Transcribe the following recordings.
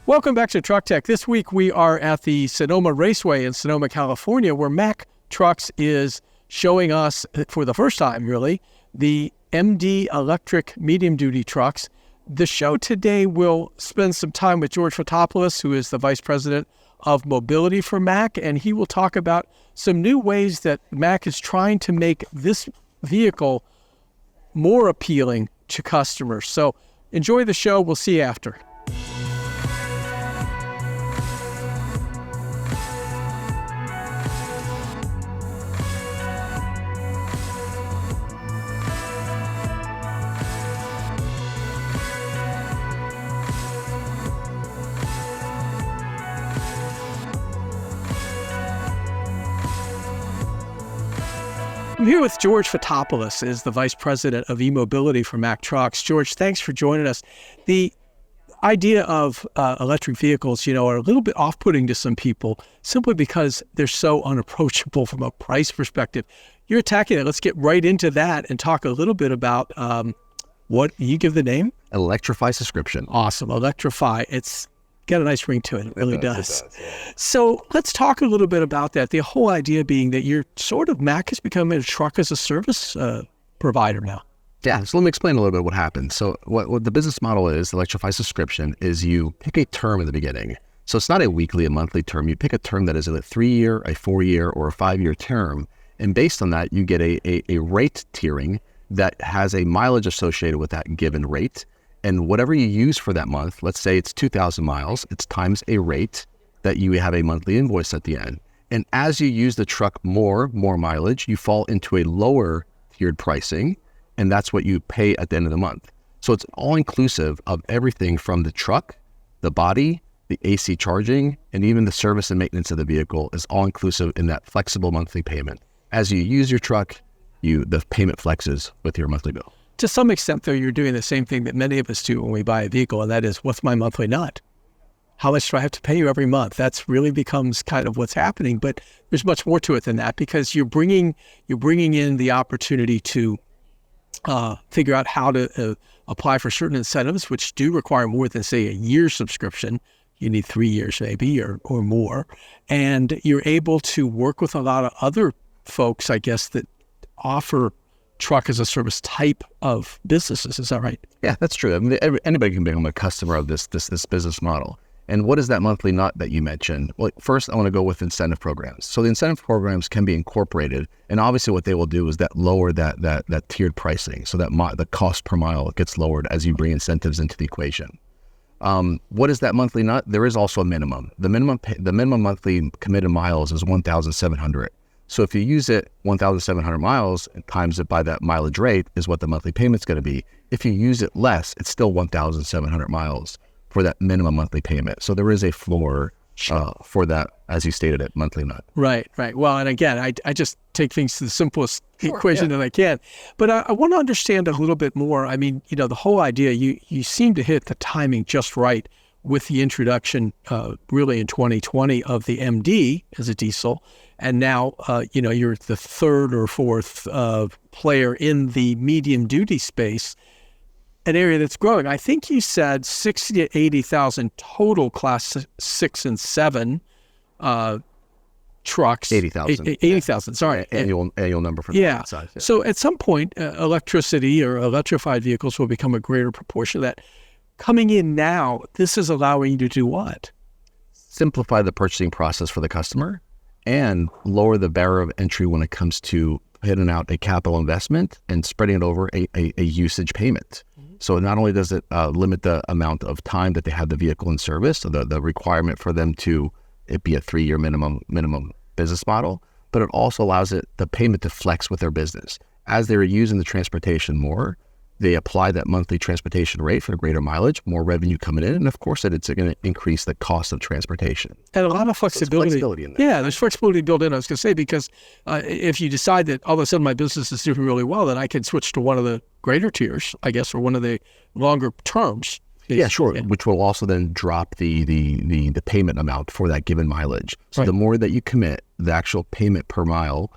Welcome back to Truck Tech. This week we are at the Sonoma Raceway in Sonoma, California, where Mack Trucks is showing us, for the first time really, the MD electric medium-duty trucks. The show today will spend some time with George Fotopoulos, who is the Vice President of Mobility for Mack, and he will talk about some new ways that Mack is trying to make this vehicle more appealing to customers. So enjoy the show. We'll see you after. I'm here with George Fotopoulos, is the Vice President of e-mobility for Mack Trucks. George, thanks for joining us. The idea of electric vehicles, are a little bit off-putting to some people simply because they're so unapproachable from a price perspective. You're attacking it. Let's get right into that and talk a little bit about what you give the name? Electrify subscription. Awesome. Electrify. It's got a nice ring to it. It really does. It does, yeah. So let's talk a little bit about that. The whole idea being that you're Mack has become a truck as a service provider now. Yeah, so let me explain a little bit what happens. So what the business model is, Electrify subscription, is you pick a term in the beginning. So it's not a weekly, a monthly term. You pick a term that is a 3-year, a 4-year, or a 5-year term. And based on that, you get a rate tiering that has a mileage associated with that given rate. And whatever you use for that month, let's say it's 2,000 miles, it's times a rate that you have a monthly invoice at the end. And as you use the truck more mileage, you fall into a lower tiered pricing, and that's what you pay at the end of the month. So it's all inclusive of everything from the truck, the body, the AC charging, and even the service and maintenance of the vehicle is all inclusive in that flexible monthly payment. As you use your truck, the payment flexes with your monthly bill. To some extent, though, you're doing the same thing that many of us do when we buy a vehicle, and that is, what's my monthly nut? How much do I have to pay you every month? That's really becomes kind of what's happening, but there's much more to it than that, because you're bringing in the opportunity to figure out how to apply for certain incentives, which do require more than, say, a year subscription. You need 3 years maybe or more, and you're able to work with a lot of other folks, I guess, that offer truck as a service type of businesses. Is that right? Yeah, that's true. I mean, anybody can become a customer of this business model. And what is that monthly nut that you mentioned? Well, first, I want to go with incentive programs. So the incentive programs can be incorporated, and obviously what they will do is that lower that tiered pricing, so that the cost per mile gets lowered as you bring incentives into the equation. What is that monthly nut? There is also a minimum. The minimum monthly committed miles is 1,700. So if you use it 1,700 miles and times it by that mileage rate is what the monthly payment's going to be. If you use it less, it's still 1,700 miles for that minimum monthly payment. So there is a floor for that, as you stated it, monthly nut. Right. Well, and again, I just take things to the simplest equation that I can. But I want to understand a little bit more. I mean, the whole idea, you seem to hit the timing just right with the introduction really in 2020 of the MD as a diesel. And now, you're the third or fourth player in the medium duty space, an area that's growing. I think you said 60 to 80,000 total class 6 and 7 trucks. 80,000. 80,000, sorry. Annual number for that size. Yeah. So at some point, electricity or electrified vehicles will become a greater proportion of that. Coming in now, this is allowing you to do what? Simplify the purchasing process for the customer and lower the barrier of entry when it comes to hitting out a capital investment and spreading it over a usage payment. Mm-hmm. So not only does it limit the amount of time that they have the vehicle in service, so the requirement for them to it be a 3-year minimum business model, but it also allows the payment to flex with their business. As they're using the transportation more, they apply that monthly transportation rate for greater mileage, more revenue coming in, and of course it's going to increase the cost of transportation. And a lot of flexibility. So flexibility in there. Yeah, there's flexibility built in, I was going to say, because if you decide that all of a sudden my business is doing really well, then I can switch to one of the greater tiers, I guess, or one of the longer terms. Yeah, sure, which will also then drop the payment amount for that given mileage. So the more that you commit, the actual payment per mile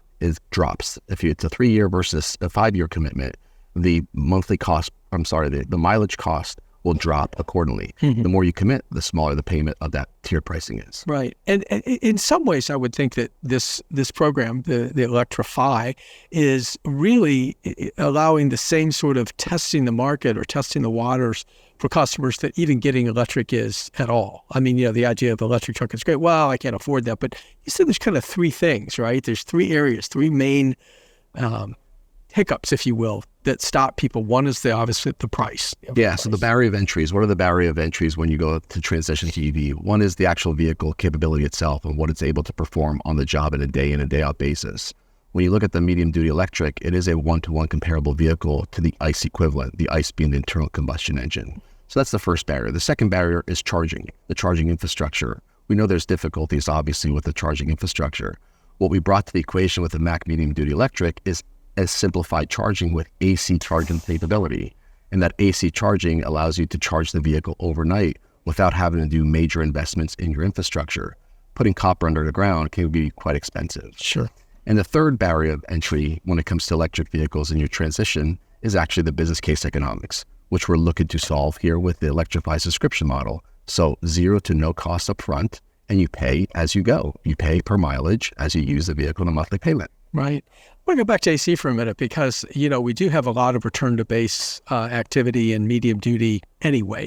drops. If it's a 3-year versus a 5-year commitment, the monthly cost, the mileage cost will drop accordingly. The more you commit, the smaller the payment of that tier pricing is. Right. And in some ways, I would think that this program, the Electrify, is really allowing the same sort of testing the market or testing the waters for customers that even getting electric is at all. I mean, the idea of electric truck is great. Well, I can't afford that. But you said there's kind of three things, right? There's three areas, three main hiccups, if you will, that stop people. One is obviously the price. Yeah, so the barrier of entries. What are the barrier of entries when you go to transition to EV? One is the actual vehicle capability itself and what it's able to perform on the job in a day in and day out basis. When you look at the medium duty electric, it is a one-to-one comparable vehicle to the ICE equivalent, the ICE being the internal combustion engine. So that's the first barrier. The second barrier is charging, the charging infrastructure. We know there's difficulties, obviously, with the charging infrastructure. What we brought to the equation with the Mack medium duty electric is as simplified charging with AC charging capability. And that AC charging allows you to charge the vehicle overnight without having to do major investments in your infrastructure. Putting copper under the ground can be quite expensive. Sure. And the third barrier of entry when it comes to electric vehicles in your transition is actually the business case economics, which we're looking to solve here with the Electrify subscription model. So 0 to no cost up front, and you pay as you go. You pay per mileage as you use the vehicle in a monthly payment. Right. I want to go back to AC for a minute because, we do have a lot of return to base activity in medium duty anyway.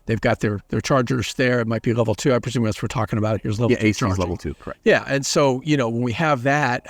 They've got their chargers there. It might be level 2. I presume that's what we're talking about. Here's level 2 AC charging. is level 2, correct. Yeah. And so, when we have that,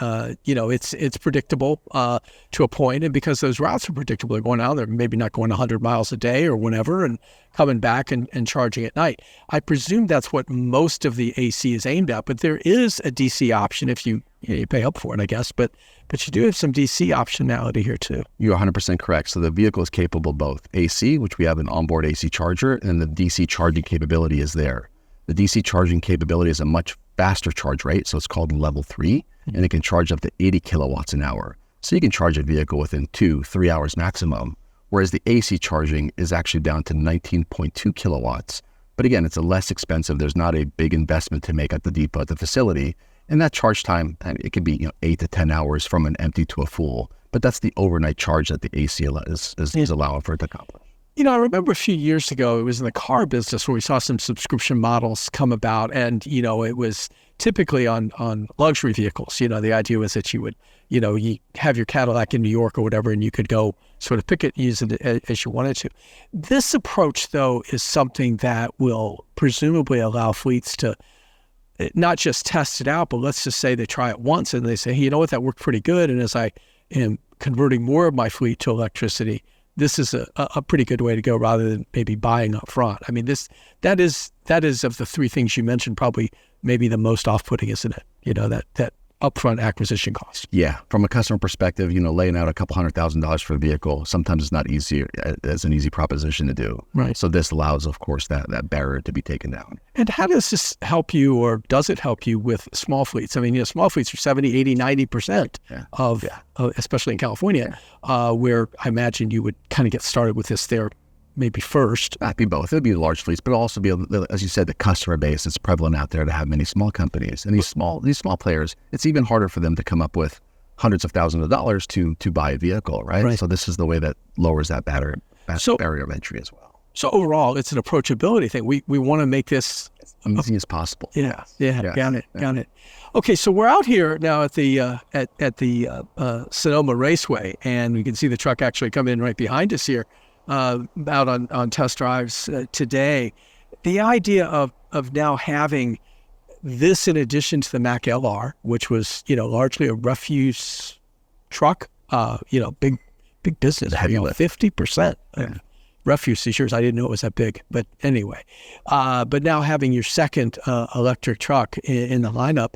it's predictable to a point. And because those routes are predictable, they're going out, they're maybe not going 100 miles a day or whenever and coming back and charging at night. I presume that's what most of the AC is aimed at. But there is a DC option if you pay up for it, I guess. But you do have some DC optionality here too. You're 100% correct. So the vehicle is capable of both AC, which we have an onboard AC charger, and the DC charging capability is there. The DC charging capability is a much faster charge rate, so it's called level 3, and it can charge up to 80 kilowatts an hour. So you can charge a vehicle within 2-3 hours maximum, whereas the AC charging is actually down to 19.2 kilowatts. But again, it's a less expensive. There's not a big investment to make at the depot, at the facility. And that charge time, it could be 8 to 10 hours from an empty to a full. But that's the overnight charge that the AC is allowing for it to accomplish. I remember a few years ago, it was in the car business where we saw some subscription models come about. And, it was typically on luxury vehicles. The idea was that you would, you have your Cadillac in New York or whatever, and you could go sort of pick it, use it as you wanted to. This approach, though, is something that will presumably allow fleets to not just test it out, but let's just say they try it once and they say, hey, you know what, that worked pretty good. And as I am converting more of my fleet to electricity, this is a pretty good way to go rather than maybe buying up front. I mean, that is of the three things you mentioned, probably maybe the most off-putting, isn't it? That upfront acquisition cost. Yeah. From a customer perspective, laying out a couple $100,000 for a vehicle, sometimes it's not easy as an easy proposition to do. Right. So this allows, of course, that barrier to be taken down. And how does this help you, or does it help you with small fleets? I mean, small fleets are 70, 80, 90% of, especially in California, where I imagine you would kind of get started with this there maybe first. That'd be both. It would be large fleets, but also be, as you said, the customer base is prevalent out there to have many small companies. And these small players, it's even harder for them to come up with hundreds of thousands of dollars to buy a vehicle, right? So this is the way that lowers that barrier of entry as well. So overall, it's an approachability thing. We want to make this as easy as possible. Yeah. Got it. Okay, so we're out here now at the Sonoma Raceway, and we can see the truck actually come in right behind us here. Out on test drives today. The idea of now having this in addition to the Mack LR, which was largely a refuse truck, big business, heavy lift. 50% refuse this year. I didn't know it was that big, but anyway. But now having your second electric truck in the lineup,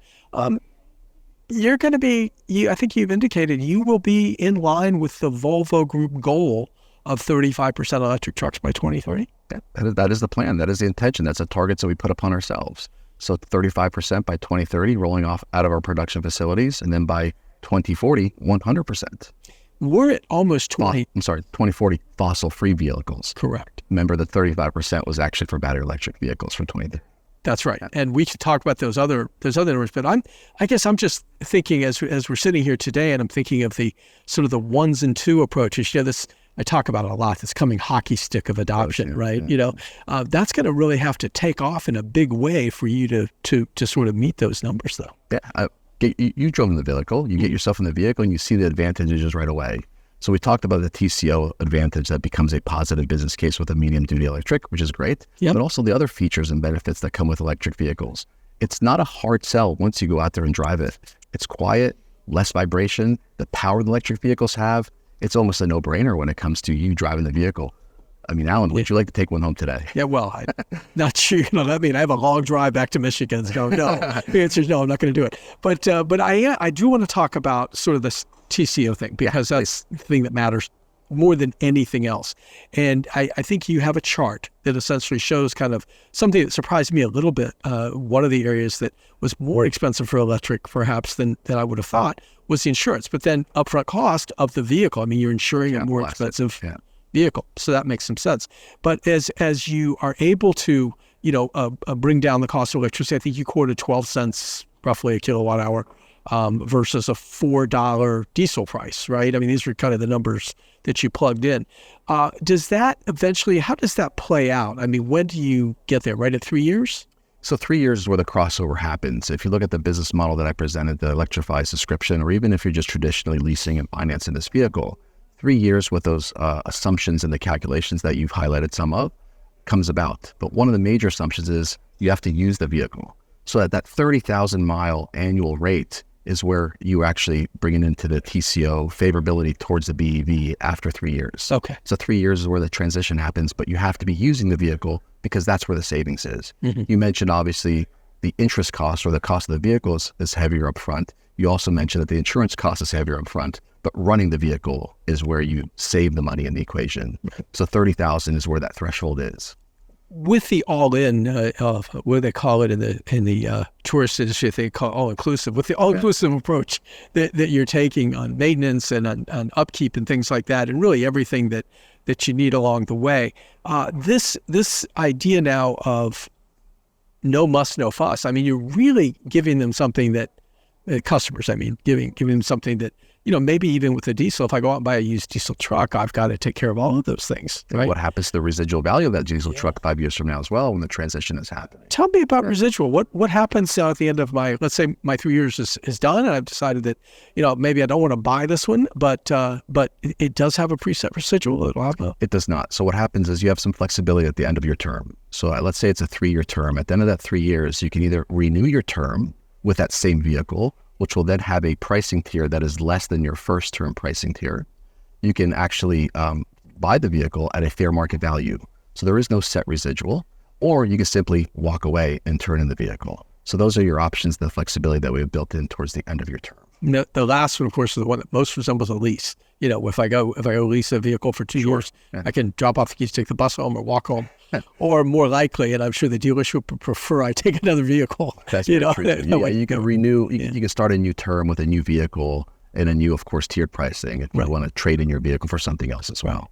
you're going to be. I think you've indicated you will be in line with the Volvo Group goal of 35% electric trucks by 2030? That is the plan. That is the intention. That's a target that we put upon ourselves. So 35% by 2030, rolling off out of our production facilities, and then by 2040, 100%. We're at almost 2040 fossil-free vehicles. Correct. Remember, the 35% was actually for battery electric vehicles for 2030. That's right. And we could talk about those other numbers, but I guess I'm just thinking as we're sitting here today, and I'm thinking of the sort of the 1s and 2 approaches. I talk about it a lot, this coming hockey stick of adoption, right? That's going to really have to take off in a big way for you to sort of meet those numbers, though. Yeah, you drove in the vehicle, you get yourself in the vehicle, and you see the advantages right away. So we talked about the TCO advantage that becomes a positive business case with a medium-duty electric, which is great, but also the other features and benefits that come with electric vehicles. It's not a hard sell once you go out there and drive it. It's quiet, less vibration, the power the electric vehicles have. It's almost a no-brainer when it comes to you driving the vehicle. I mean, Alan, would you like to take one home today? Yeah, well, not sure. I mean, I have a long drive back to Michigan. So no, the answer is no, I'm not going to do it. But I do want to talk about sort of this TCO thing, because that's the thing that matters more than anything else. And I think you have a chart that essentially shows kind of something that surprised me a little bit. One of the areas that was more expensive for electric perhaps than I would have thought was the insurance, but then upfront cost of the vehicle. I mean, you're insuring a more expensive vehicle, so that makes some sense. But as you are able to, bring down the cost of electricity, I think you quoted 12 cents roughly a kilowatt hour versus a $4 diesel price, right? I mean, these are kind of the numbers that you plugged in. Does that eventually, how does that play out? I mean, when do you get there, right at 3 years? So 3 years is where the crossover happens. If you look at the business model that I presented, the electrified subscription, or even if you're just traditionally leasing and financing this vehicle, 3 years with those assumptions and the calculations that you've highlighted some of comes about. But one of the major assumptions is you have to use the vehicle. So at that 30,000 mile annual rate is where you actually bring it into the TCO favorability towards the BEV after 3 years. Okay. So 3 years is where the transition happens, but you have to be using the vehicle because that's where the savings is. You mentioned obviously the interest cost or the cost of the vehicles is heavier up front. You also mentioned that the insurance cost is heavier up front, but running the vehicle is where you save the money in the equation. So 30,000 is where that threshold is. With the all-in, what do they call it in the tourist industry? They call it all-inclusive. With the all-inclusive approach that you're taking on maintenance and on upkeep and things like that, and really everything that you need along the way, this idea now of no muss, no fuss. I mean, you're really giving them something that customers. I mean, giving them something that, maybe even with a diesel, if I go out and buy a used diesel truck, I've got to take care of all of those things. Right? What happens to the residual value of that diesel truck 5 years from now as well when the transition is happening? Tell me about residual. What happens at the end of let's say my 3 years is done and I've decided that, maybe I don't want to buy this one, but it does have a preset residual. It does not. So what happens is you have some flexibility at the end of your term. So let's say it's a 3-year term. At the end of that 3 years, you can either renew your term with that same vehicle, which will then have a pricing tier that is less than your first term pricing tier. You can actually buy the vehicle at a fair market value. So there is no set residual, or you can simply walk away and turn in the vehicle. So those are your options, the flexibility that we have built in towards the end of your term. The last one, of course, is the one that most resembles a lease. If I go lease a vehicle for 2 years, I can drop off the keys, take the bus home or walk home. Or more likely, and I'm sure the dealership would prefer I take another vehicle. That's true. You can renew, you can start a new term with a new vehicle and a new, of course, tiered pricing if you want to trade in your vehicle for something else as well.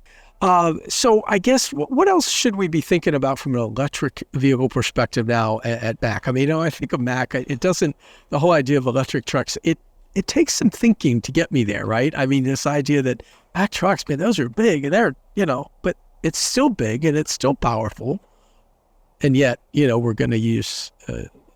So I guess what else should we be thinking about from an electric vehicle perspective now at Mack? I mean, I think of Mack, the whole idea of electric trucks, it takes some thinking to get me there, right? I mean, this idea that Mack trucks, man, those are big and they're, but it's still big and it's still powerful. And yet, we're going to use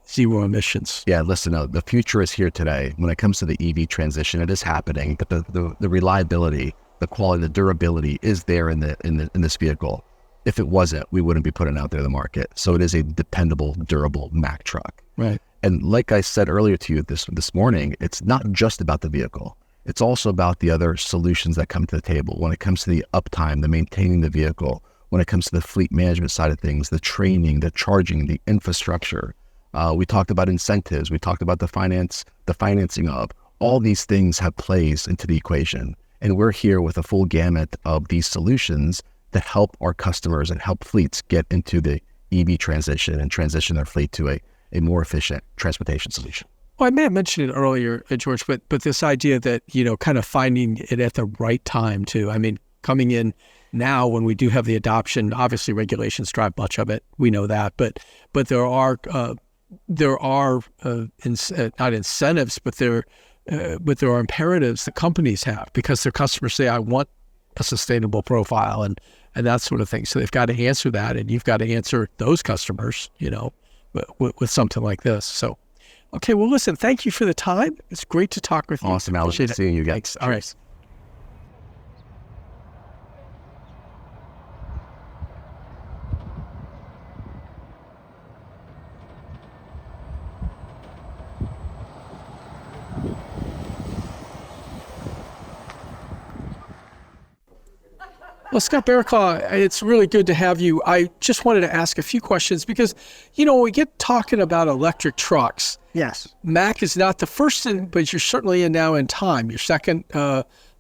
zero emissions. Yeah, listen, the future is here today. When it comes to the EV transition, it is happening, but the reliability, the quality, the durability is there in this vehicle. If it wasn't, we wouldn't be putting it out there in the market. So it is a dependable, durable Mack truck. Right. And like I said earlier to you this morning, it's not just about the vehicle. It's also about the other solutions that come to the table when it comes to the uptime, the maintaining the vehicle, when it comes to the fleet management side of things, the training, the charging, the infrastructure. We talked about incentives. We talked about the financing of. All these things have plays into the equation. And we're here with a full gamut of these solutions that help our customers and help fleets get into the EV transition and transition their fleet to a more efficient transportation solution. Well, I may have mentioned it earlier, George, but this idea that, kind of finding it at the right time too. I mean, coming in now when we do have the adoption, obviously regulations drive much of it. We know that, but there are not incentives, but there are imperatives that companies have because their customers say, I want a sustainable profile and that sort of thing. So they've got to answer that, and you've got to answer those customers, with something like this. So, okay, well, listen, thank you for the time. It's great to talk with you. Awesome, Alex. Seeing you guys. Thanks. All right. Well, Scott Barraclaw, it's really good to have you. I just wanted to ask a few questions because, when we get talking about electric trucks, Yes. Mack is not the first in, but you're certainly now in time. Your second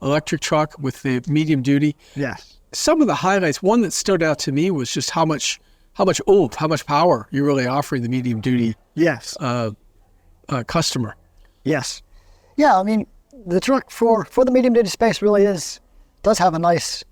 electric truck with the medium duty. Yes. Some of the highlights, one that stood out to me was just how much oomph, how much power you're really offering the medium duty Yes. customer. Yes. Yeah, I mean, the truck for the medium duty space really does have a nice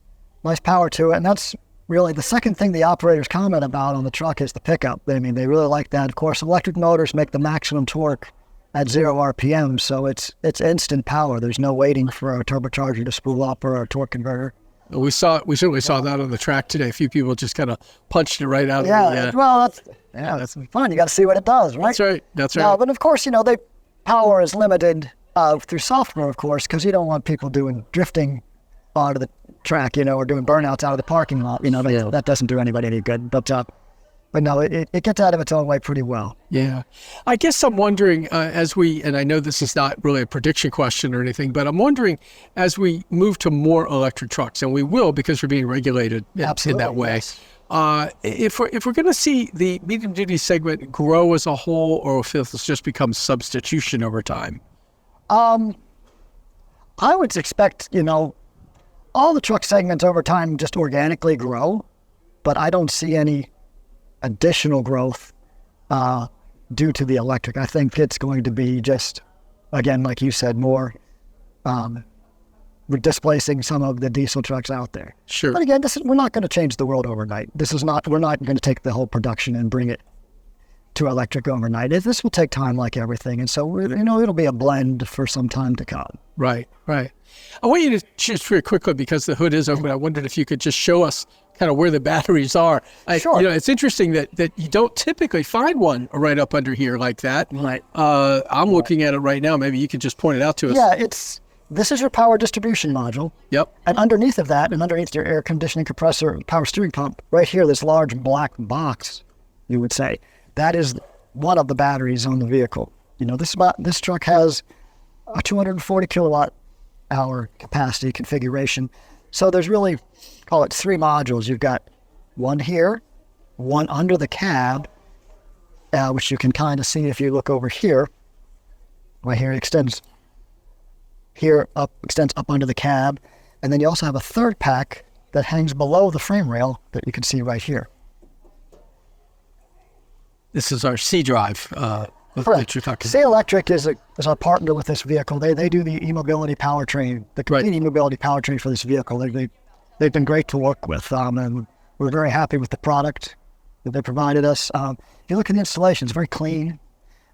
power to it, and that's really the second thing the operators comment about on the truck is the pickup. They really like that. Of course, electric motors make the maximum torque at 0 RPM, so it's instant power. There's no waiting for a turbocharger to spool up or a torque converter. We certainly saw that on the track today. A few people just kind of punched it right out of the... Well, that's fun. You got to see what it does, right? That's right. No, but of course, the power is limited through software, of course, because you don't want people doing drifting onto the track, or doing burnouts out of the parking lot. That doesn't do anybody any good. But no, it gets out of its own way pretty well. Yeah. I guess I'm wondering, and I know this is not really a prediction question or anything, but I'm wondering, as we move to more electric trucks, and we will because we're being regulated in that way, yes. If we're going to see the medium-duty segment grow as a whole, or if this just becomes substitution over time? I would expect, all the truck segments over time just organically grow, but I don't see any additional growth due to the electric. I think it's going to be just, again, like you said, more we're displacing some of the diesel trucks out there. Sure. But again, we're not going to change the world overnight. We're not going to take the whole production and bring it to electric overnight. This will take time like everything. And so, it'll be a blend for some time to come. Right. I want you to just very quickly, because the hood is open, I wondered if you could just show us kind of where the batteries are. Sure. It's interesting that you don't typically find one right up under here like that. Right. I'm looking at it right now. Maybe you could just point it out to us. Yeah, this is your power distribution module. Yep. And underneath of that, and underneath your air conditioning compressor, power steering pump, right here, this large black box, you would say, that is one of the batteries on the vehicle. This truck has a 240 kilowatt hour capacity configuration. So there's really, call it 3 modules. You've got one here, one under the cab, which you can kind of see if you look over here. Right here, it extends up under the cab. And then you also have a third pack that hangs below the frame rail that you can see right here. This is our C-Drive. Correct. C Electric is a partner with this vehicle. They do the e-mobility powertrain, the complete e-mobility powertrain for this vehicle. They've been great to work with, and we're very happy with the product that they provided us. If you look at the installation, it's very clean,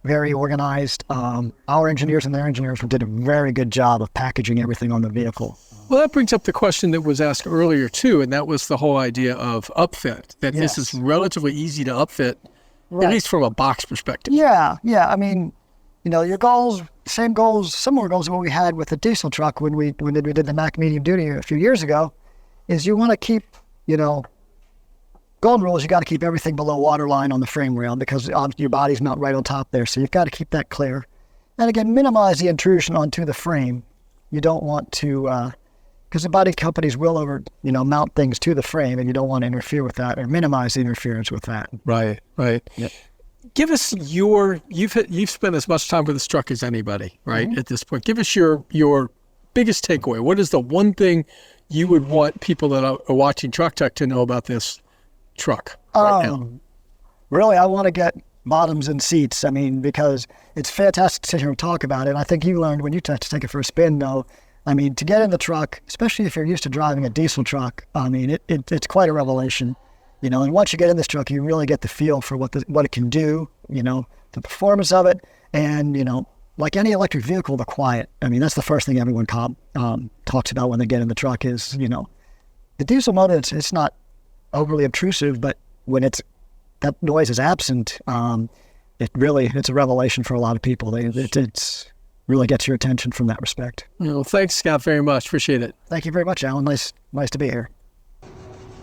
very organized. Our engineers and their engineers did a very good job of packaging everything on the vehicle. Well, that brings up the question that was asked earlier too, and that was the whole idea of upfit, that Yes. this is relatively easy to upfit. Right. At least from a box perspective. Yeah. I mean, your goals, similar goals what we had with the diesel truck when we did the Mack medium duty a few years ago, is you want to keep, golden rule is you got to keep everything below waterline on the frame rail because your body's not right on top there. So you've got to keep that clear. And again, minimize the intrusion onto the frame. You don't want to, because the body companies will mount things to the frame, and you don't want to interfere with that or minimize the interference with that. Right. Yep. Give us you've spent as much time with this truck as anybody, right? Mm-hmm. At this point, give us your biggest takeaway. What is the one thing you would want people that are watching Truck Tech to know about this truck right now? Really, I want to get bottoms and seats. I mean, because it's fantastic to sit here and talk about it. I think you learned when you take it for a spin, though. I mean, to get in the truck, especially if you're used to driving a diesel truck, I mean, it's quite a revelation, and once you get in this truck, you really get the feel for what it can do, the performance of it, and, like any electric vehicle, the quiet. I mean, that's the first thing everyone talks about when they get in the truck is, The diesel motor, it's not overly obtrusive, but when that noise is absent, it's a revelation for a lot of people. It's really gets your attention from that respect. Well, thanks, Scott, very much. Appreciate it. Thank you very much, Alan. Nice to be here.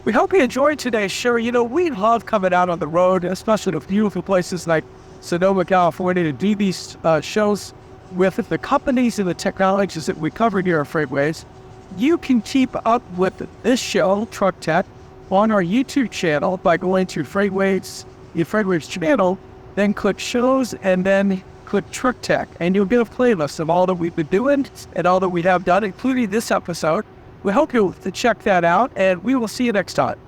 We hope you enjoyed today's show. We love coming out on the road, especially to beautiful places like Sonoma, California, to do these shows with the companies and the technologies that we cover here at FreightWaves. You can keep up with this show, Truck Tech, on our YouTube channel by going to FreightWaves, the FreightWaves channel, then click shows, and then click Truck Tech, and you'll get a playlist of all that we've been doing and all that we have done, including this episode. We hope you'll check that out, and we will see you next time.